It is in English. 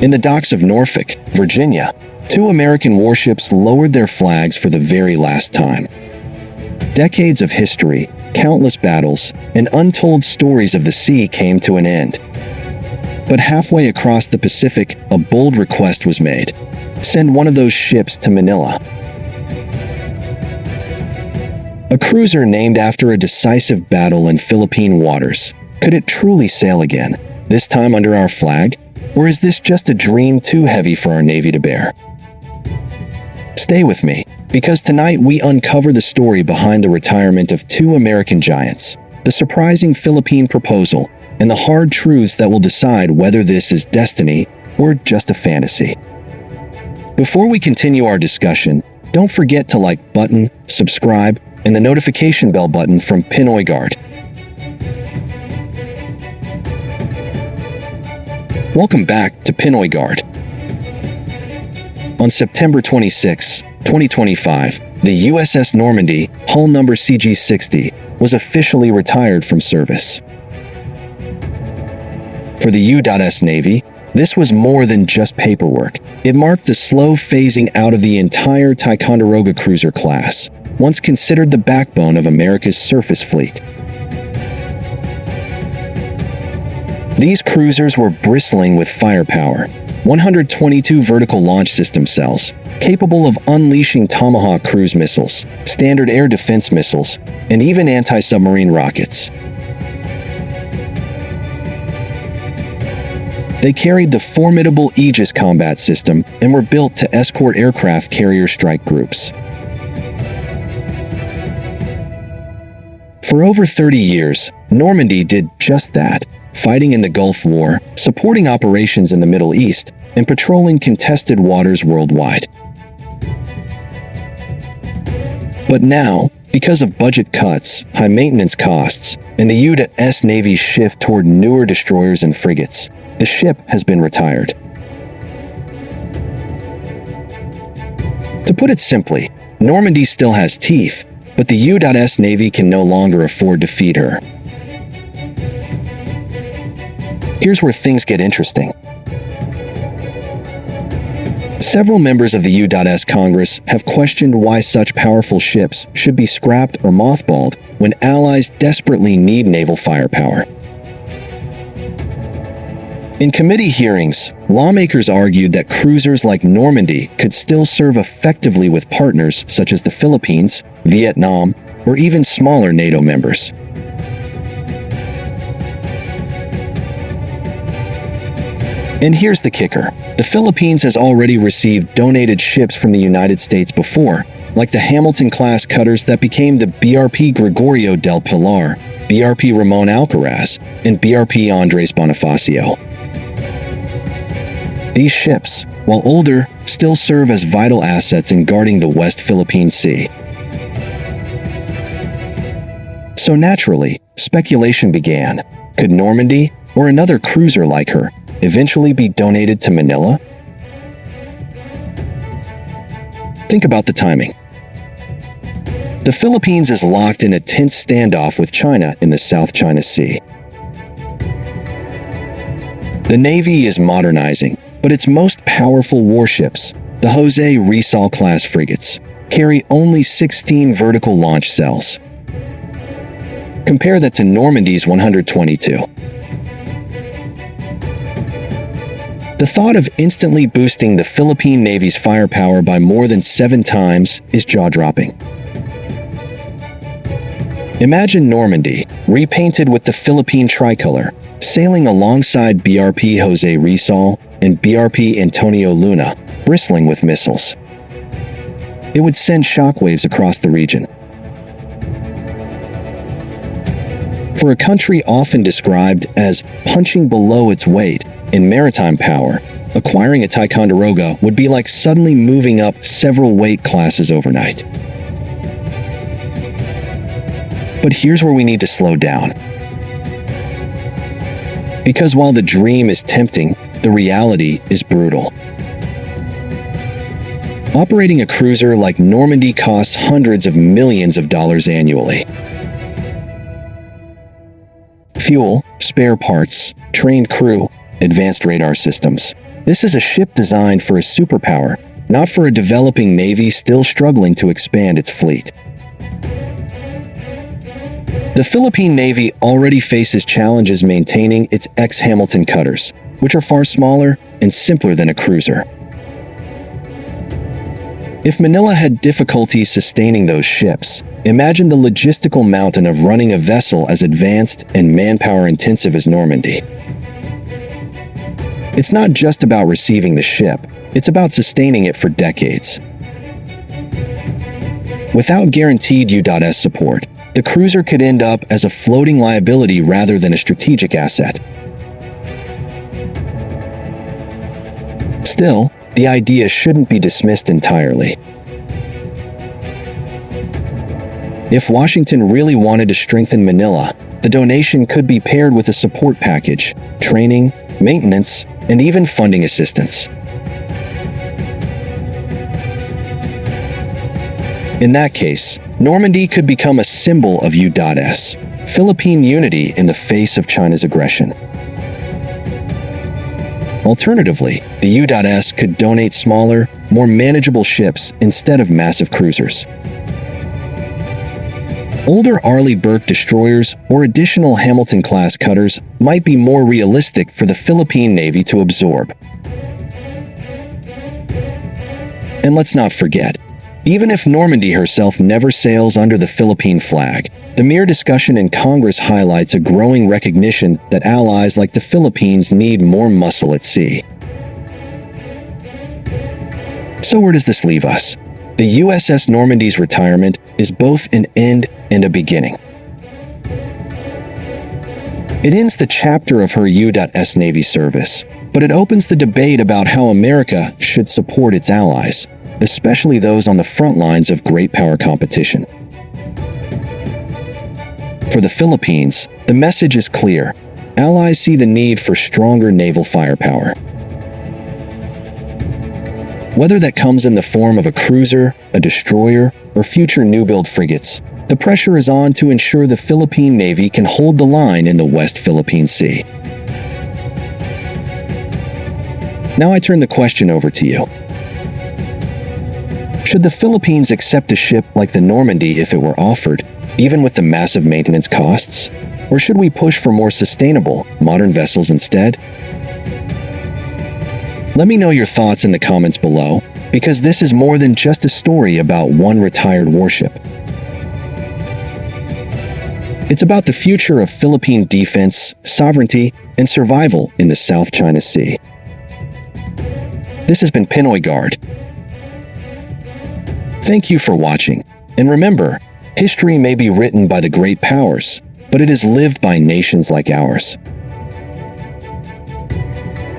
In the docks of Norfolk, Virginia, 2 American warships lowered their flags for the very last time. Decades of history, countless battles, and untold stories of the sea came to an end. But halfway across the Pacific, a bold request was made. Send one of those ships to Manila. A cruiser named after a decisive battle in Philippine waters. Could it truly sail again, this time under our flag? Or is this just a dream too heavy for our Navy to bear? Stay with me, because tonight we uncover the story behind the retirement of 2 American giants, the surprising Philippine proposal, and the hard truths that will decide whether this is destiny or just a fantasy. Before we continue our discussion, don't forget to like button, subscribe, and the notification bell button from Pinoy Guard. Welcome back to Pinoy Guard. On September 26, 2025, the USS Normandy, hull number CG-60, was officially retired from service. For the U.S. Navy, this was more than just paperwork. It marked the slow phasing out of the entire Ticonderoga cruiser class, once considered the backbone of America's surface fleet. These cruisers were bristling with firepower, 122 vertical launch system cells, capable of unleashing Tomahawk cruise missiles, standard air defense missiles, and even anti-submarine rockets. They carried the formidable AEGIS combat system and were built to escort aircraft carrier strike groups. For over 30 years, Normandy did just that, fighting in the Gulf War, supporting operations in the Middle East, and patrolling contested waters worldwide. But now, because of budget cuts, high maintenance costs, and the U.S. Navy's shift toward newer destroyers and frigates, the ship has been retired. To put it simply, Normandy still has teeth, but the U.S. Navy can no longer afford to feed her. Here's where things get interesting. Several members of the U.S. Congress have questioned why such powerful ships should be scrapped or mothballed when allies desperately need naval firepower. In committee hearings, lawmakers argued that cruisers like Normandy could still serve effectively with partners such as the Philippines, Vietnam, or even smaller NATO members. And here's the kicker. The Philippines has already received donated ships from the United States before, like the Hamilton-class cutters that became the BRP Gregorio del Pilar, BRP Ramon Alcaraz, and BRP Andres Bonifacio. These ships, while older, still serve as vital assets in guarding the West Philippine Sea. So naturally, speculation began. Could Normandy, or another cruiser like her, eventually be donated to Manila? Think about the timing. The Philippines is locked in a tense standoff with China in the South China Sea. The Navy is modernizing, but its most powerful warships, the Jose Rizal-class frigates, carry only 16 vertical launch cells. Compare that to Normandy's 122. The thought of instantly boosting the Philippine Navy's firepower by more than 7 times is jaw-dropping. Imagine Normandy, repainted with the Philippine tricolor, sailing alongside BRP Jose Rizal and BRP Antonio Luna, bristling with missiles. It would send shockwaves across the region. For a country often described as punching below its weight in maritime power, acquiring a Ticonderoga would be like suddenly moving up several weight classes overnight. But here's where we need to slow down. Because while the dream is tempting, the reality is brutal. Operating a cruiser like Normandy costs hundreds of millions of dollars annually. Fuel, spare parts, trained crew, advanced radar systems. This is a ship designed for a superpower, not for a developing navy still struggling to expand its fleet. The Philippine Navy already faces challenges maintaining its ex-Hamilton cutters, which are far smaller and simpler than a cruiser. If Manila had difficulties sustaining those ships, imagine the logistical mountain of running a vessel as advanced and manpower-intensive as Normandy. It's not just about receiving the ship, it's about sustaining it for decades. Without guaranteed U.S. support, the cruiser could end up as a floating liability rather than a strategic asset. Still, the idea shouldn't be dismissed entirely. If Washington really wanted to strengthen Manila, the donation could be paired with a support package, training, maintenance, and even funding assistance. In that case, Normandy could become a symbol of U.S. Philippine unity in the face of China's aggression. Alternatively, the U.S. could donate smaller, more manageable ships instead of massive cruisers. Older Arleigh Burke destroyers or additional Hamilton-class cutters might be more realistic for the Philippine Navy to absorb. And let's not forget, even if Normandy herself never sails under the Philippine flag, the mere discussion in Congress highlights a growing recognition that allies like the Philippines need more muscle at sea. So where does this leave us? The USS Normandy's retirement is both an end and a beginning. It ends the chapter of her U.S. Navy service, but it opens the debate about how America should support its allies, especially those on the front lines of great power competition. For the Philippines, the message is clear. Allies see the need for stronger naval firepower. Whether that comes in the form of a cruiser, a destroyer, or future new-build frigates, the pressure is on to ensure the Philippine Navy can hold the line in the West Philippine Sea. Now I turn the question over to you. Should the Philippines accept a ship like the Normandy if it were offered, even with the massive maintenance costs? Or should we push for more sustainable, modern vessels instead? Let me know your thoughts in the comments below, because this is more than just a story about one retired warship. It's about the future of Philippine defense, sovereignty, and survival in the South China Sea. This has been Pinoy Guard. Thank you for watching, and remember, history may be written by the great powers, but it is lived by nations like ours.